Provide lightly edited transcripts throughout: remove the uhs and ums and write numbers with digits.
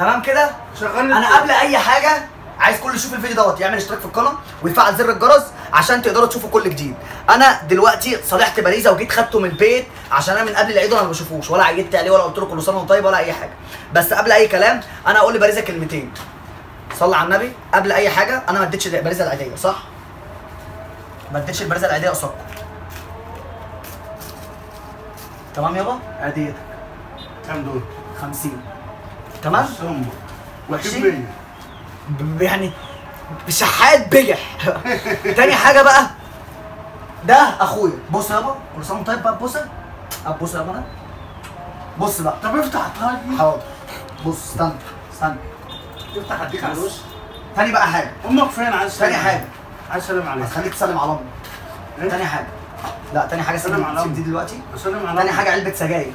تمام كده؟ شغلني. انا قبل اي حاجه عايز كل يشوف الفيديو دوت يعمل اشتراك في القناه ويفعل زر الجرس عشان تقدروا تشوفوا كل جديد. انا دلوقتي صالحت باريزا وجيت خدته من البيت عشان انا من قبل العيد وانا ما بشوفوش ولا عيدت عليه ولا قلت له كل سنه وانت طيب ولا اي حاجه. بس قبل اي كلام انا اقول لباريزا كلمتين. صلي على النبي. قبل اي حاجه انا ما اديتش باريزا العيديه صح؟ ما اديتش باريزا العيديه قصادكم. تمام يابا؟ عيديتك كام دول؟ 50. تمام؟ وحشين يعني شحات بجح. تاني حاجه بقى ده اخويا. بص يابا كل سنه طيب بقى. بص يابا انا بص بقى. طب افتح الطاقه. حاضر. بص استنى افتح اديك على الوش. تاني بقى حاجه. امك فين؟ عايز تاني حاجه عايز اسلم عليك. خليك تسلم على امك. تاني حاجه لا تاني حاجه سلم على سيب دي دلوقتي. اسلم على تاني حاجه علبه سجاير.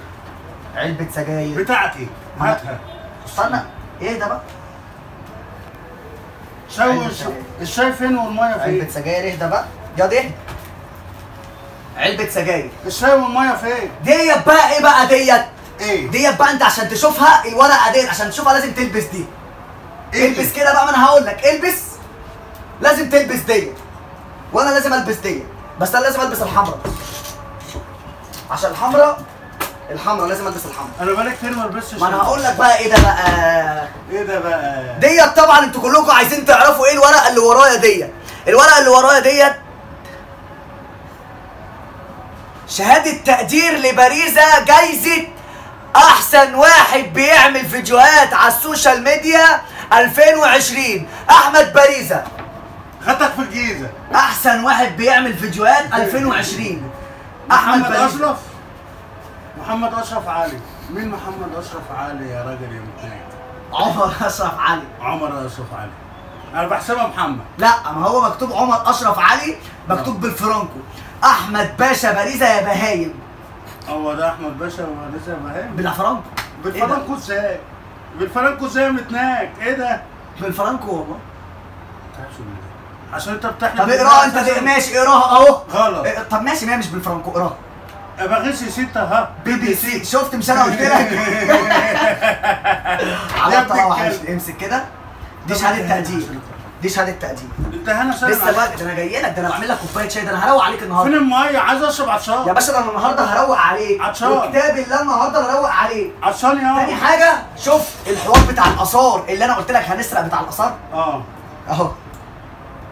علبه سجاير بتاعتي هاتها. استنى ايه ده بقى؟ شوي الشاي فين والميه فين؟ علبه سجاير. اهدى بقى ياض اهدى. علبه سجاير. الشاي والميه فين؟ ديت بقى ايه بقى ديت؟ ايه؟ ديت بقى انت عشان تشوفها الورقه ديت عشان تشوفها لازم تلبس دي. البس كده بقى. ما انا هقول لك البس. لازم تلبس ديت وانا لازم البس ديت بس انا لازم البس الحمراء عشان الحمراء لازم البس الحمراء. انا بقالي كتير ما لبستش. ما انا هقول لك بقى ايه ده بقى. ايه ده بقى؟ ديت طبعا انتوا كلكم عايزين تعرفوا ايه الورقه اللي ورايا ديت. الورقه اللي ورايا ديت شهاده تقدير لباريزا جايزه احسن واحد بيعمل فيديوهات على السوشيال ميديا 2020. احمد باريزا خدتك في الجيزه. احسن واحد بيعمل فيديوهات 2020. محمد اشرف. محمد اشرف علي. مين محمد اشرف علي يا راجل يا متناك؟ عمر اشرف علي. عمر اشرف علي. انا بحسبها محمد. لا ما هو مكتوب عمر اشرف علي مكتوب بالفرانكو. احمد باشا باريزا يا بهايم. هو ده احمد باشا وباريزا يا بهايم؟ بالفرانكو. بالفرانكو ازاي؟ بالفرانكو ازاي يا متناك؟ ايه ده؟ بالفرانكو والله. عشان انت بتحلم. طب اقراها انت دي. ماشي اقراها اهو. غلط. طب ماشي ما هي مش بالفرانكو اقراها. بغش ستة ها BBC. شفت مش انا قلت لك؟ عملت امسك كده. دي شهاده تقدير. دي شهاده تقدير. انت هنا سلام لسه بقى. ده انا جاي لك. ده انا بعمل لك كوبايه شاي. ده انا هروق عليك النهارده. فين الميه؟ عايز اشرب عطشان يا باشا ده انا النهارده هروق عليك. عطشان. وكتاب الله النهارده هروق عليك. عطشان يا تاني حاجه شوف الحوار بتاع الاثار اللي انا قلت لك هنسرق بتاع الاثار. اهو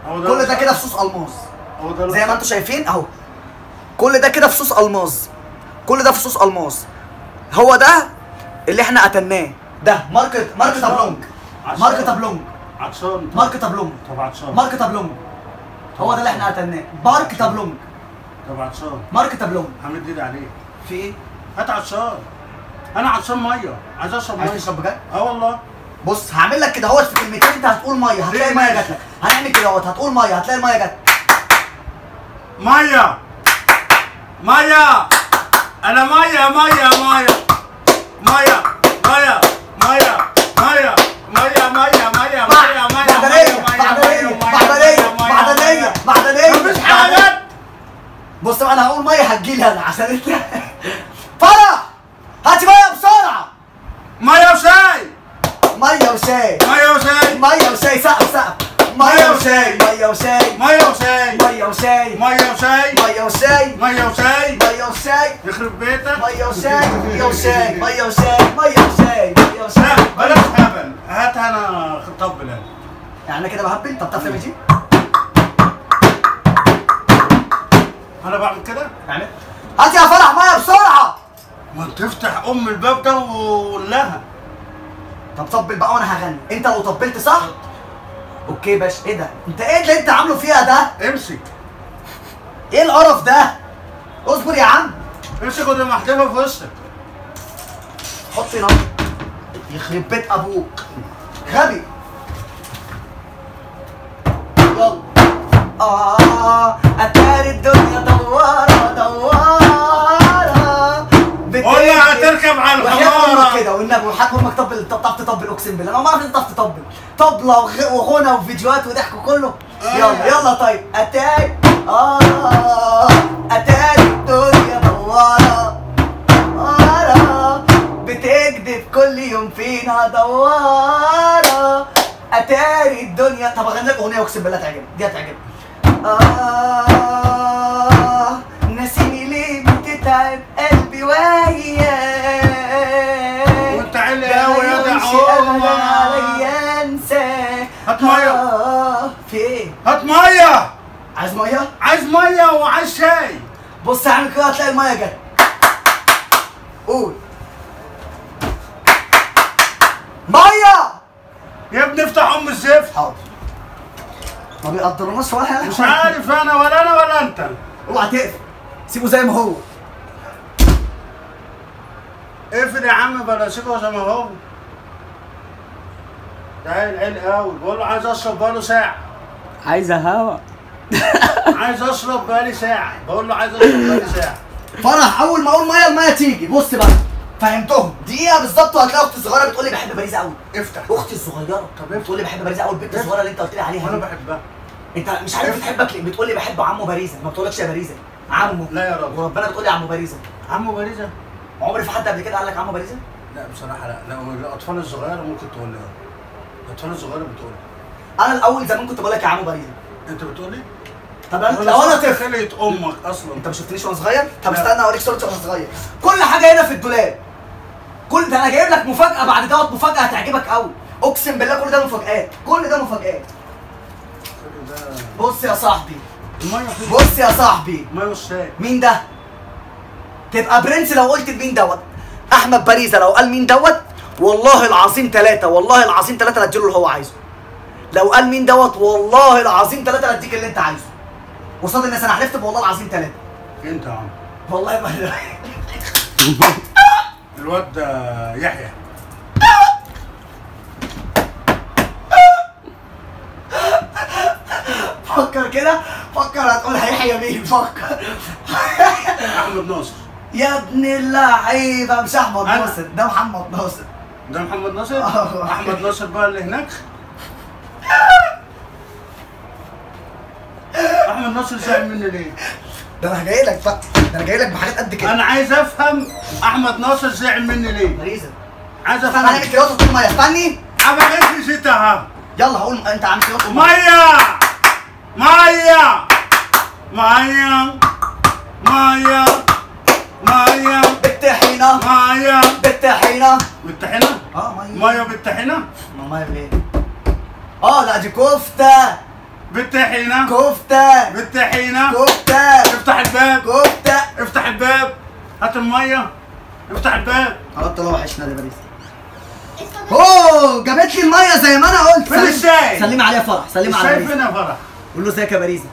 كل ده كده فصوص الماس زي ما انتم شايفين اهو. كل ده كده فصوص الماس. كل ده فصوص الماس. هو ده اللي احنا قتلناه. ده ماركه تابلونج. ماركه تابلونج. عطشان. ماركه تابلونج. طب عطشان. ماركه تابلونج. هو ده اللي احنا قتلناه. ماركه تابلونج. طب عطشان. ماركه تابلونج. همد ايدي عليك. في ايه؟ هات عطشان. انا عطشان ميه. عايز اشرب ميه. عايز تشرب بجد؟ والله. بص هعمل لك كده اهوت في كلمتين. انت هتقول ميه هتلاقي الميه جات لك. هنعمل كده اهوت هتقول ميه هتلاقي الميه جات. ميه. ميه. انا ميه ميه ميه. ميه ميه ميه ميه ميه ميه ميه ميه معدنيه. مفيش حاجه. بص بقى انا هقول ميه هتجيلي انا عشان انت. فرح هاتي ميه بسرعه. ميه وشاي. ميه وشاي. ميه وشاي. ميه وشاي. سقف. ميه وشاي. ميه وشاي. ميه وشاي. ميه وشاي. ميه وشاي. ميه وشاي. ميه وشاي. ميه وشاي. يخرب بيتك. ميه وشاي. ميه وشاي. ميه وشاي. ميه وشاي. ميه وشاي. لا بلاش هبل. هات انا طبل انا. يعني انا كده بهبل. طب تعرف تعمل دي؟ انا بعمل كده؟ اعمل. هات يا فرح ميه بسرعه. ما تفتح الباب ده وقول لها. طب طبل بقى وانا هغني. انت لو طبلت صح اوكي باش. ايه ده؟ انت ايه اللي انت عامله فيها ده؟ امسك. ايه القرف ده؟ اصبر يا عم. امسك وده محدفه في وشك. حط نار. يخرب بيت ابوك غبي. يلا. اتاري الدنيا دواره. والله هتركب على الحمارة كده والنبي وحق امك. طبل. بتعرف تطبل اقسم بالله. انا ما بعرف انت بتعرف تطبل. طبله وغنى وفيديوهات وضحك وكله. يلا طيب. اتاري الدنيا دواره. بتكذب كل يوم فينا. بينا دوارة اتاري الدنيا. طب اغني لك اغنيه اقسم بالله تعجبك، دي هتعجبك. ناسيني ليه بتتعب قلبي وياك وانت عيل قوي يا ابدا عليا انساك. هات ميه. في ايه؟ هات ميه. عايز ميه؟ عايز ميه وعايز شاي. بص اعمل كده هتلاقي الميه جت. قول ميه يا ابني افتح ام الزفت. حاضر. ما بيقدروناش ولا مش عارف انا ولا انت. اوعى تقفل، سيبه زي ما هو. اقفل يا عم بلا سيبه زي ما هو. ده عيل قوي، بقول له عايز اشرب بقاله ساعه. عايزه هوا. عايز اشرب بقالي ساعه، بقول له عايز اشرب بقالي ساعه. فرح اول ما اقول ميه الميه تيجي. بص بقى فهمتهم دقيقه بالظبط وهتلاقي اختي الصغيره بتقول لي بحب باريزا قوي. افتح. اختي الصغيره طب بتقول لي بحب باريزا قوي، البنت الصغيره اللي انت قلت لي عليها وانا دي. بحبها. انت مش عارف بتحبك ليه؟ بتقول لي بحب عمو باريزا، ما بتقولكش يا باريزا عمو. لا يا راجل. وربنا بتقول لي عمو باريزا. عمو باريزا؟ عمري في حد قبل كده قال لك عمو باريزا؟ لا بصراحه لا، الاطفال الصغيره ممكن تقول لي. الاطفال الصغيره بتقول لي. انا الاول زمان كنت بقول لك يا عمو باريزا. انت بتقول لي؟ طب لو انا طفل. خلقت امك اصلا. انت ما شفتنيش وانا صغير؟ طب لا. استنى اوريك صورتي وانا صغير. كل حاجه هنا في الدولاب. كل ده انا جايب لك مفاجاه بعد دوت، مفاجاه هتعجبك قوي. اقسم بالله كل ده مفاجآت، كل ده مفاجآت. بص يا صاحبي، الميه فين؟ بص يا صاحبي، الميه والشاي. مين ده؟ تبقى برنس لو قلت مين دوت. احمد باريزا لو قال مين دوت والله العظيم ثلاثة، والله العظيم ثلاثة هديله اللي هو عايزه. لو قال مين دوت والله العظيم ثلاثة هديك اللي انت عايزه. قصاد الناس انا حلفت والله العظيم ثلاثة. انت يا عم. والله ما الواد يحيى. فكر كده، فكر هتقول هيحيى مين، فكر. احمد ناصر. يا ابن اللعيبه مش احمد ناصر، ده محمد ناصر. ده محمد ناصر؟ احمد ناصر بقى اللي هناك. احمد ناصر زعل مني ليه؟ ده انا جاي لك بقى، ده انا جاي لك بحاجات قد كده. انا عايز افهم احمد ناصر زعل مني ليه؟ باريزا عايز استنى افهم. هنعمل كده وتحط ميه، استني. عملت لي ستها. يلا هقول انت عامل كده ميه ميه ميه ميه ميه بالطحينه، ميه بالطحينه. بالطحينه؟ ميه. ميه بالطحينه؟ ميه بايه؟ لا دي كفته. بالطحينه؟ كفته. بالطحينه؟ كفته. افتح الباب. كفته. افتح الباب. هات الميه. افتح الباب. انت لو وحشنا يا باريزا. جابت لي الميه زي ما انا قلت. فين الشاي؟ سلمي عليها فرح، سلمي على الشاي باريزا. فين يا فرح؟ قول له ازيك يا باريزا،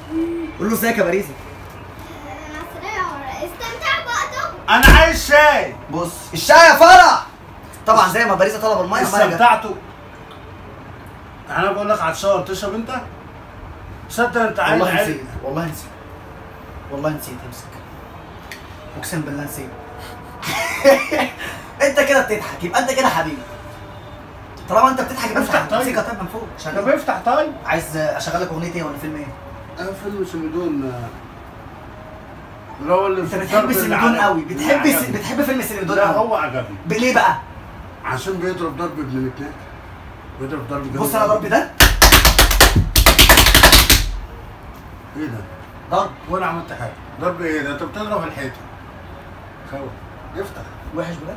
قول له ازيك يا باريزا. استمتع بقى. انا عايز شاي. بص الشاي يا فرح. طبعا زي ما باريزا طلب الميه استمتعتوا. انا بقول لك عطشان تشرب انت؟ صدق انت عايز. والله نسيت، والله نسيت، والله نسيت. امسك، اقسم بالله نسيت. انت كده بتضحك يبقى انت كده حبيبي. طالما انت بتضحك يبقى افتح طيب. موسيقى طيب من فوق. طب افتح طيب. عايز اشغل لك اغنيه ايه ولا فيلم ايه؟ فيلم سميدون. اللي هو اللي انت بتحب سميدون قوي، بتحب فيلم سميدون لا قوي. هو عجبني. ليه بقى؟ عشان بيضرب ضرب ابن الاثنين. بيضرب ضرب جامد. بص انا ضرب ده. ايه ده؟ ضرب ولا عملت حاجه. ضرب ايه ده؟ انت بتضرب الحيطه. خوف. افتح. وحش بجد.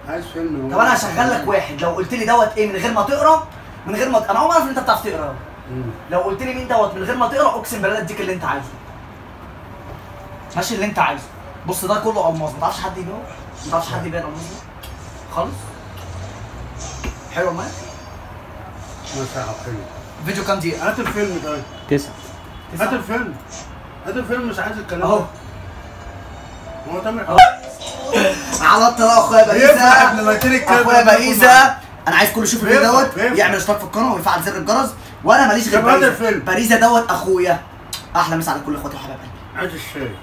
عايز فيلم. طب انا هشغل لك واحد لو قلت لي دوت ايه من غير ما تقرا، من غير ما انا عمري ما اعرف ان انت بتعرف تقرا. لو قلت لي مين دوت من غير ما تقرا اقسم بالله اديك اللي انت عايزه. ماشي اللي انت عايزه. بص ده كله الماظ، ما تعرفش حد يبيعه؟ ما تعرفش حد يبيع الالماظ ده؟ خالص؟ حلو الماء؟ ساعة حلو. فيديو كام دقيقة؟ هات الفيلم طيب. 9. هات الفيلم. هات الفيلم مش عايز الكلام. اهو. هو تامر على الطلاق اخويا باريزا. قبل ما تيجي اخويا باريزا انا عايز كله يشوف الفيديو دوت، بيفرق. يعمل اشتراك في القناه ويفعل زر الجرس، وانا ماليش غير طب هات باريزا. الفيلم. باريزا دوت اخويا. احلى مسا على كل اخواتي وحبايب قلبي. عايز الشاي.